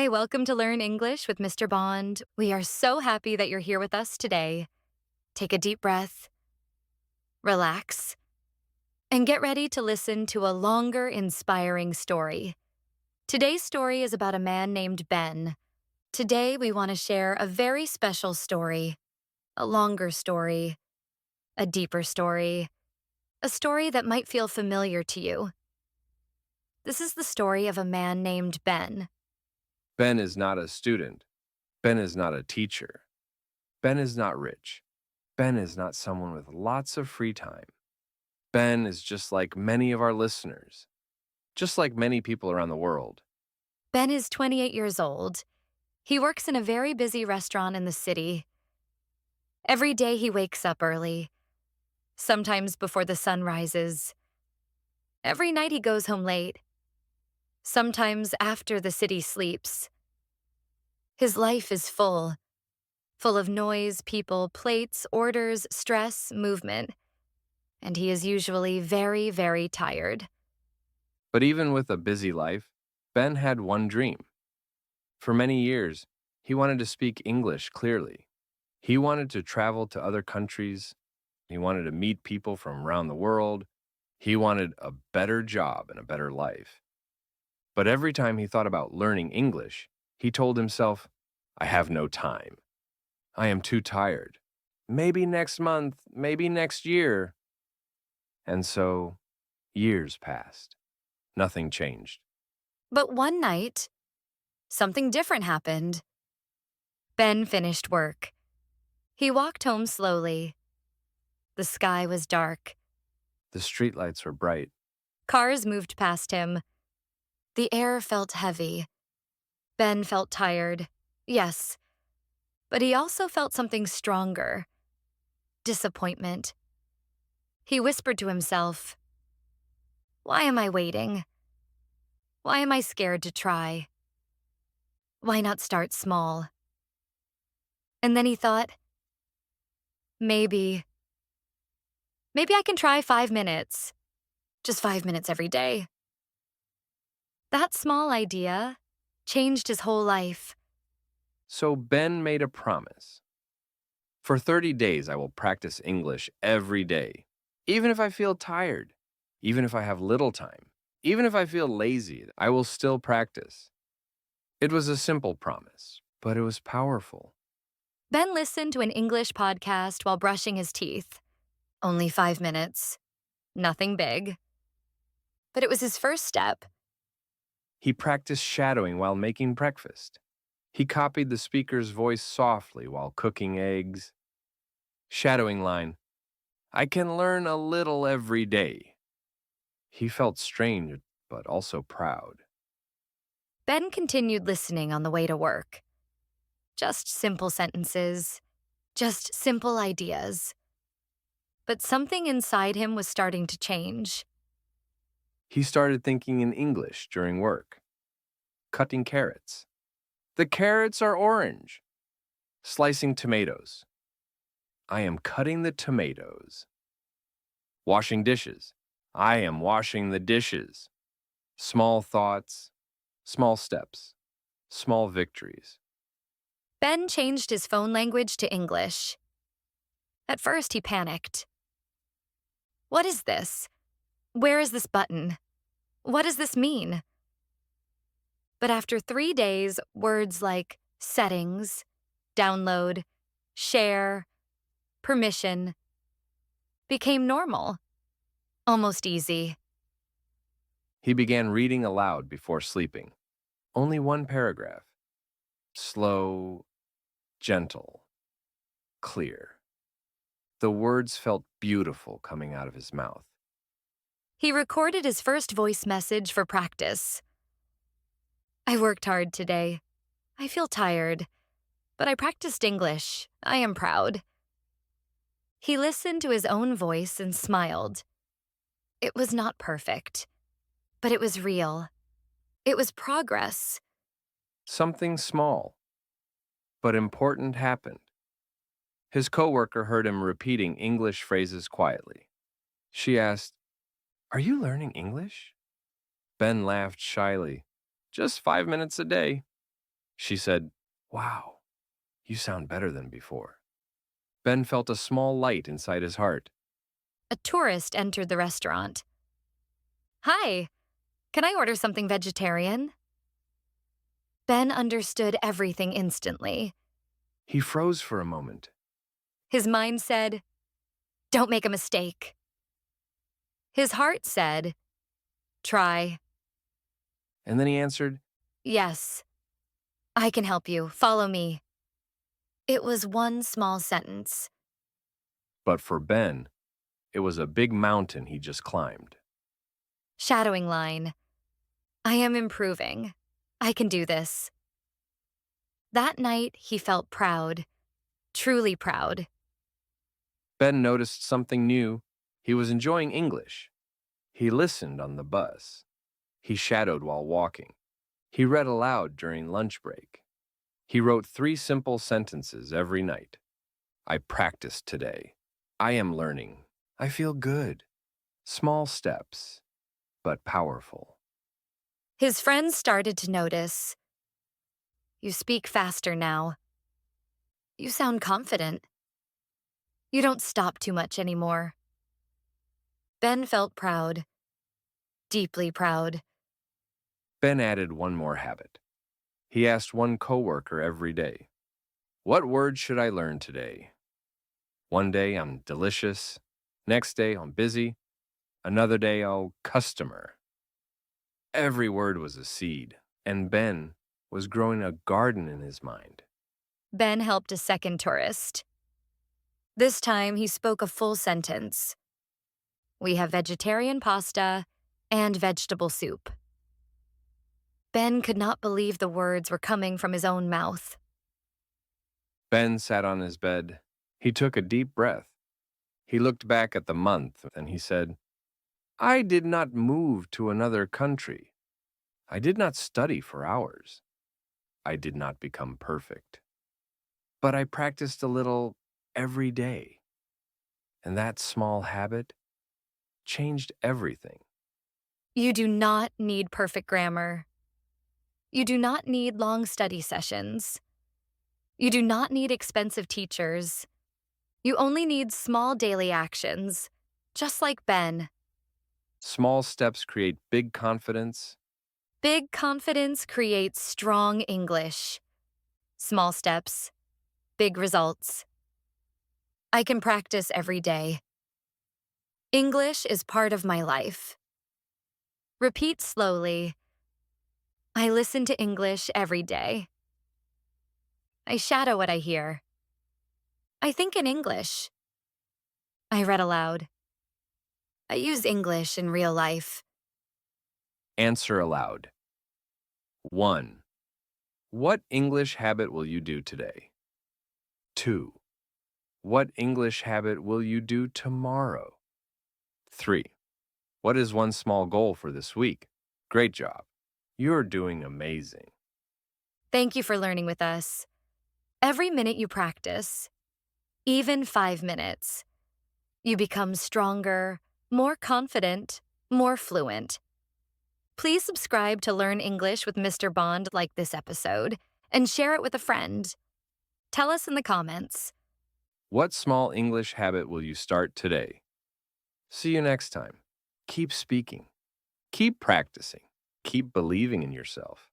Hi, welcome to Learn English with Mr. Bond. We are so happy that you're here with us today. Take a deep breath, relax, and get ready to listen to a longer, inspiring story. Today's story is about a man named Ben. Today, we want to share a very special story, a longer story, a deeper story, a story that might feel familiar to you. This is the story of a man named Ben. Ben is not a student. Ben is not a teacher. Ben is not rich. Ben is not someone with lots of free time. Ben is just like many of our listeners, just like many people around the world. Ben is 28 years old. He works in a very busy restaurant in the city. Every day he wakes up early, sometimes before the sun rises. Every night he goes home late, sometimes after the city sleeps. His life is full of noise, people, plates, orders, stress, movement, and he is usually very, very tired. But even with a busy life, Ben had one dream. For many years, he wanted to speak English clearly. He wanted to travel to other countries. He wanted to meet people from around the world. He wanted a better job and a better life. But every time he thought about learning English, he told himself, I have no time. I am too tired. Maybe next month, maybe next year. And so, years passed. Nothing changed. But one night, something different happened. Ben finished work. He walked home slowly. The sky was dark. The streetlights were bright. Cars moved past him. The air felt heavy. Ben felt tired, yes, but he also felt something stronger: disappointment. He whispered to himself, "Why am I waiting? Why am I scared to try? Why not start small?" And then he thought, maybe I can try 5 minutes, just 5 minutes every day. That small idea changed his whole life. So Ben made a promise. For 30 days, I will practice English every day, even if I feel tired, even if I have little time, even if I feel lazy, I will still practice. It was a simple promise, but it was powerful. Ben listened to an English podcast while brushing his teeth. Only 5 minutes. Nothing big. But it was his first step. He practiced shadowing while making breakfast. He copied the speaker's voice softly while cooking eggs. Shadowing line, I can learn a little every day. He felt strange, but also proud. Ben continued listening on the way to work. Just simple sentences, just simple ideas. But something inside him was starting to change. He started thinking in English during work. Cutting carrots. The carrots are orange. Slicing tomatoes. I am cutting the tomatoes. Washing dishes. I am washing the dishes. Small thoughts, small steps, small victories. Ben changed his phone language to English. At first, he panicked. What is this? Where is this button? What does this mean? But after 3 days, words like settings, download, share, permission became normal, almost easy. He began reading aloud before sleeping. Only one paragraph. Slow, gentle, clear. The words felt beautiful coming out of his mouth. He recorded his first voice message for practice. I worked hard today. I feel tired, but I practiced English. I am proud. He listened to his own voice and smiled. It was not perfect, but it was real. It was progress. Something small, but important happened. His coworker heard him repeating English phrases quietly. She asked, Are you learning English? Ben laughed shyly. Just 5 minutes a day. She said, "Wow, you sound better than before." Ben felt a small light inside his heart. A tourist entered the restaurant. Hi, can I order something vegetarian? Ben understood everything instantly. He froze for a moment. His mind said, don't make a mistake. His heart said, try. And then he answered, Yes, I can help you. Follow me. It was one small sentence. but for Ben, it was a big mountain he just climbed. Shadowing line. I am improving. I can do this. That night, he felt proud, truly proud. Ben noticed something new. He was enjoying English. He listened on the bus. He shadowed while walking. He read aloud during lunch break. He wrote 3 simple sentences every night. I practiced today. I am learning. I feel good. Small steps, but powerful. His friends started to notice. You speak faster now. You sound confident. You don't stop too much anymore. Ben felt proud, deeply proud. Ben added one more habit. He asked one coworker every day, "What word should I learn today?" One day I'm delicious. Next day I'm busy. Another day I'll customer. Every word was a seed, and Ben was growing a garden in his mind. Ben helped a second tourist. This time, he spoke a full sentence. We have vegetarian pasta and vegetable soup. Ben could not believe the words were coming from his own mouth. Ben sat on his bed. He took a deep breath. He looked back at the month and he said, I did not move to another country. I did not study for hours. I did not become perfect. But I practiced a little every day. And that small habit changed everything. You do not need perfect grammar. You do not need long study sessions. You do not need expensive teachers. You only need small daily actions, just like Ben. Small steps create big confidence. Big confidence creates strong English. Small steps, big results. I can practice every day. English is part of my life. Repeat slowly. I listen to English every day. I shadow what I hear. I think in English. I read aloud. I use English in real life. Answer aloud. 1. What English habit will you do today? 2. What English habit will you do tomorrow? 3. What is one small goal for this week? Great job. You're doing amazing. Thank you for learning with us. Every minute you practice, even 5 minutes, you become stronger, more confident, more fluent. Please subscribe to Learn English with Mr. Bond like this episode and share it with a friend. Tell us in the comments. What small English habit will you start today? See you next time. Keep speaking. Keep practicing. Keep believing in yourself.